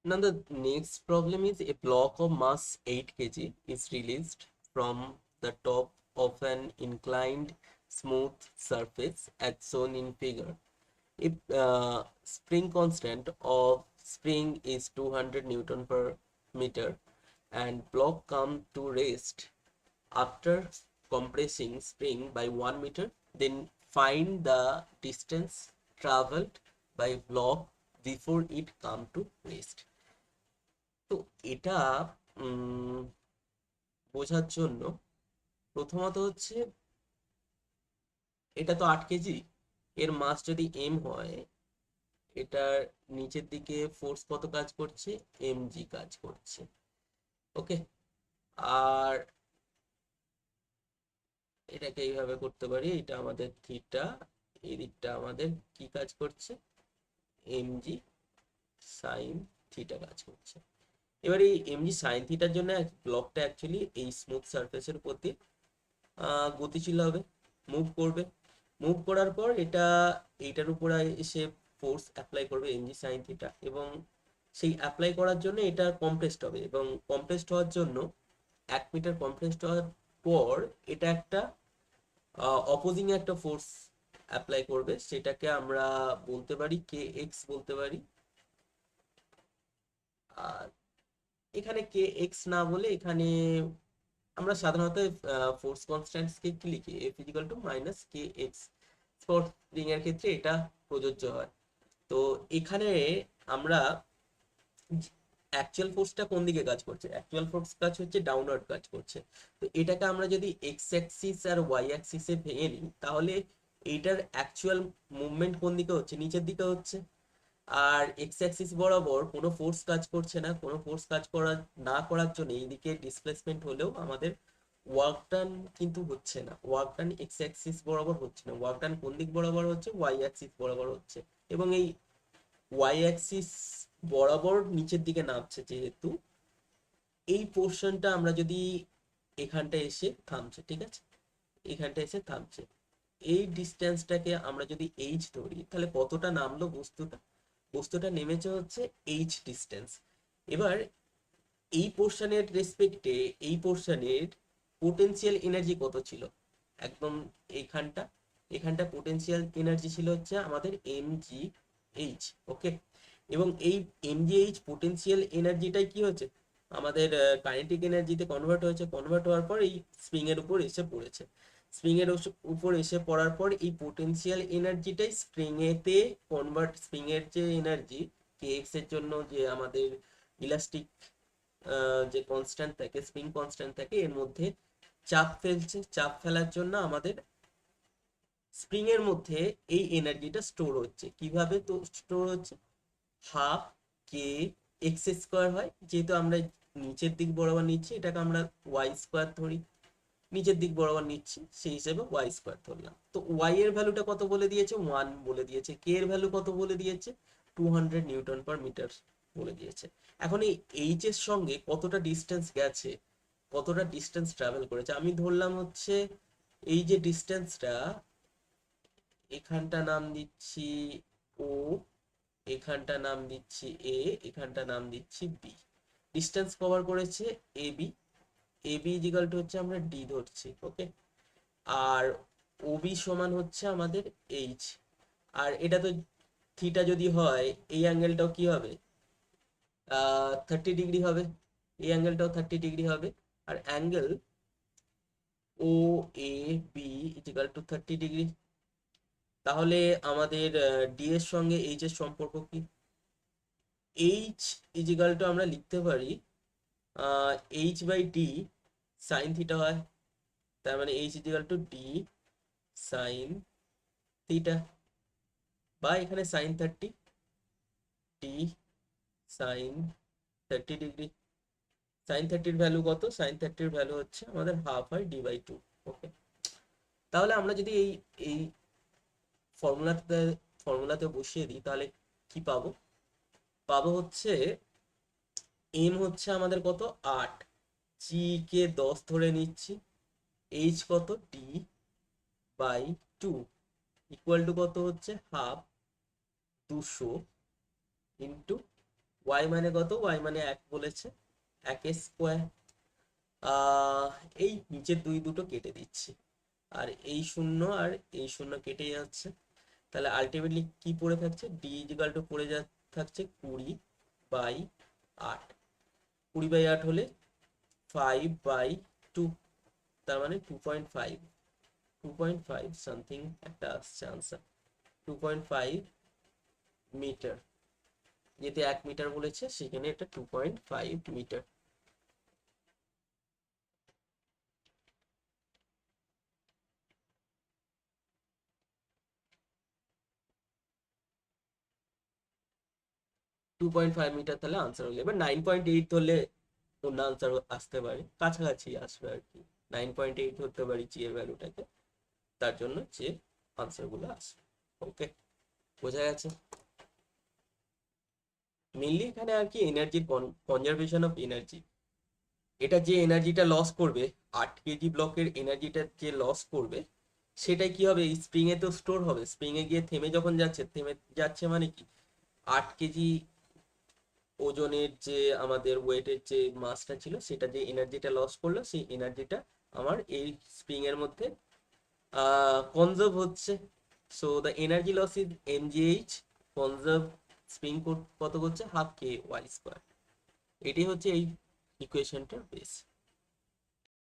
Now the next problem is a block of mass 8 kg is released from the top of an inclined smooth surface as shown in figure. If spring constant of spring is 200 Newton per meter and block come to rest after compressing spring by 1 meter, then find the distance traveled by block before it come to rest. তো এটা উম, বোঝার জন্য প্রথমত হচ্ছে এটা তো 8 KG, এর মাস যদি এম হয়, এটার নিচের দিকে ফোর্স কত কাজ করছে, এম জি কাজ করছে। ওকে, আর এটাকে এইভাবে করতে পারি, এটা আমাদের থিটা, এই দিকটা আমাদের কি কাজ করছে, এম জি সাইন থিটা কাজ করছে। এবার এই এম জি সাইন থিটার জন্য ব্লকটা অ্যাকচুয়ালি এই স্মুথ সারফেসের উপর দিয়ে গতিশীল হবে, মুভ করবে। মুভ করার পর এটা এইটার উপরে এসে ফোর্স অ্যাপ্লাই করবে এমজি সাইন থিটা, এবং সেই অ্যাপ্লাই করার জন্য এটা কম্প্রেসড হবে, এবং কম্প্রেসড হওয়ার জন্য 1 মিটার কম্প্রেসড হওয়ার পর এটা একটা অপোজিং একটা ফোর্স অ্যাপ্লাই করবে, সেটাকে আমরা বলতে পারি কে এক্স বলতে পারি। আর এখানে কে এক্স না বলে এখানে আমরা সাধারণত ফোর্স কনস্ট্যান্টকে কি লিখি, এফ ইজিক্যাল টু মাইনাস কে এক্স। স্পোর্টিং এর ক্ষেত্রে এটা প্রযোজ্য হয়। তো এখানে আমরা অ্যাকচুয়াল ফোর্সটা কোন দিকে কাজ করছে, অ্যাকচুয়াল ফোর্স কাজ হচ্ছে ডাউনওয়ার্ড কাজ করছে। তো এটাকে আমরা যদি এক্স অ্যাক্সিস আর ওয়াই অ্যাক্সিসে ভেঙে নিই, তাহলে এইটার অ্যাকচুয়াল মুভমেন্ট কোন দিকে হচ্ছে, নিচের দিকে হচ্ছে। আর এক্স অ্যাক্সিস বরাবর কোনো ফোর্স কাজ করছে না, কোনো ফোর্স কাজ না করার জন্য এইদিকে ডিসপ্লেসমেন্ট হলেও আমাদের ওয়ার্ক ডান কিন্তু হচ্ছে না, ওয়ার্ক ডান এক্স অ্যাক্সিস বরাবর হচ্ছে না, ওয়ার্ক ডান কোন দিক বরাবর হচ্ছে, ওয়াই অ্যাক্সিস বরাবর হচ্ছে। এবং এই ওয়াই অ্যাক্সিস বরাবর নিচের দিকে নামছে যেহেতু, এই পোর্শনটা আমরা যদি এখানটা এসে থামছে, ঠিক আছে, এখানটা এসে থামছে, এই ডিস্টেন্সটাকে আমরা যদি এইচ ধরি, তাহলে কতটা নামলো বস্তুটা, বস্তুটা নেমেছে হচ্ছে এইচ ডিস্টেন্স। এবার এই পোর্শনের রেসপেক্টে এই পোর্শনের পোটেনশিয়াল এনার্জি কত ছিল, একদম এইখানটা, এখানটা পোটেনশিয়াল এনার্জি ছিল হচ্ছে আমাদের এম জি এইচ। ওকে, এবং এই এম জি এইচ পোটেনশিয়াল এনার্জিটাই কি হচ্ছে, আমাদের কাইনেটিক এনার্জিতে কনভার্ট হয়েছে, কনভার্ট হওয়ার পর এই স্প্রিং এর উপর এসে পড়েছে। স্প্রিং এর উপর এসে পড়ার পর এই পোটেনশিয়াল এনার্জিটাই স্প্রিং এতে কনভার্ট, স্প্রিং এর যে এনার্জি কে এক্স এর জন্য যে আমাদের ইলাস্টিক যে কনস্ট্যান্ট থাকে, স্প্রিং কনস্ট্যান্ট থাকে, এর মধ্যে চাপ ফেলছে, চাপ ফেলার জন্য আমাদের স্প্রিং এর মধ্যে এই এনার্জিটা স্টোর হচ্ছে। কিভাবে তো স্টোর হচ্ছে, হাফ কে এক্স স্কোয়ার হয়, যেহেতু আমরা নিচের দিক বরাবর নিচ্ছি, এটাকে আমরা ওয়াই স্কোয়ার ধরি, নিচের দিক বরাবর নিচ্ছি সেই হিসেবে ওয়াই স্কোয়ার ধরলাম। তো ওয়াই এর ভ্যালুটা কত বলে দিয়েছে, 1 বলে দিয়েছে। কে এর ভ্যালু কত বলে দিয়েছে, 200 নিউটন পার মিটার বলে দিয়েছে। এখন এই এইচ এর সঙ্গে কতটা ডিস্টেন্স গেছে, কতটা ডিস্টেন্স ট্রাভেল করেছে, আমি ধরলাম হচ্ছে এই যে ডিস্টেন্সটা, এখানটা নাম দিচ্ছি ও, এখানটা নাম দিচ্ছি এ, এখানটা নাম দিচ্ছি বি। ডিস্টেন্স কভার করেছে A B, A B is equal two হচ্ছে আমরা ডি ধরছি। ওকে, আর ওবি সমান হচ্ছে আমাদের এইচ। আর এটা তো থিটা যদি হয়, এই অ্যাঙ্গেলটাও কি হবে, 30 ডিগ্রি হবে, এই অ্যাঙ্গেলটাও 30 ডিগ্রি হবে। আর angle O A B is equal two 30 degree. তাহলে আমাদের ডি এর সঙ্গে এইচ এর সম্পর্ক কি, এইচ ইজিক্যাল টু আমরা লিখতে পারি H by D sine theta হয়, তার মানে H equal to D sine theta, বা এখানে sine 30, D sine 30 degree. Sine 30-র ভ্যালু কত, সাইন 30-র ভ্যালু হচ্ছে আমাদের হাফ হয় ডি বাই 2। ওকে, তাহলে আমরা যদি এই এই ফর্মুলাতে ফর্মুলাতে বসিয়ে দিই, তাহলে কি পাবো, পাবো হচ্ছে এম হচ্ছে আমাদের কত 8, জি কে 10 ধরে নিচ্ছি, এইচ কত ডি বাই 2 ইকুয়াল টু কত হচ্ছে হাফ 200 ইন্টু ওয়াই মানে কত, ওয়াই মানে 1 বলেছে, 1 স্কোয়ার। এই নিচের দুটো কেটে দিচ্ছি, আর এই শূন্য আর এই শূন্য কেটে যাচ্ছে। তাহলে আলটিমেটলি কি পড়ে থাকছে, ডি ইজিক্যাল টু পড়ে থাকছে 20/8। 20/8 হলে 5/2, তার মানে 2.5, 2.5 সামথিং একটা আসছে আনসার, 2.5 মিটার। যেতে 1 মিটার বলেছে সেখানে এটা 2.5 মিটার। 2.5 মিটার তাহলে আনসার হলো। এবার 9.8 হলে অন্য আনসার আসতে পারে, কাছাকাছি আসবে আর কি। 9.8 ধরতে পারি জি এর ভ্যালুটাকে, তার জন্য যে আনসার গুলো আসবে। ওকে, বোঝা গেছে। মেনলি এখানে আর কি এনার্জির কনজারভেশন অফ এনার্জি। এটা যে এনার্জিটা লস করবে, 8 কেজি ব্লকের এনার্জিটা যে লস করবে, সেটাই কি হবে, এই স্প্রিং এ তো স্টোর হবে। স্প্রিং এ গিয়ে থেমে যখন যাচ্ছে, থেমে যাচ্ছে মানে কি, 8 কেজি ওজনের যে আমাদের ওয়েটের যে মাসটা ছিল, সেটা যে এনার্জিটা লস করলো, সেই এনার্জিটা আমার এই স্প্রিং এর মধ্যে কনজার্ভ হচ্ছে। So the energy loss is mgh, conserve spring কত করছে, 12 k y স্কোয়ার। এটাই হচ্ছে এই ইকুয়েশনটার বেস।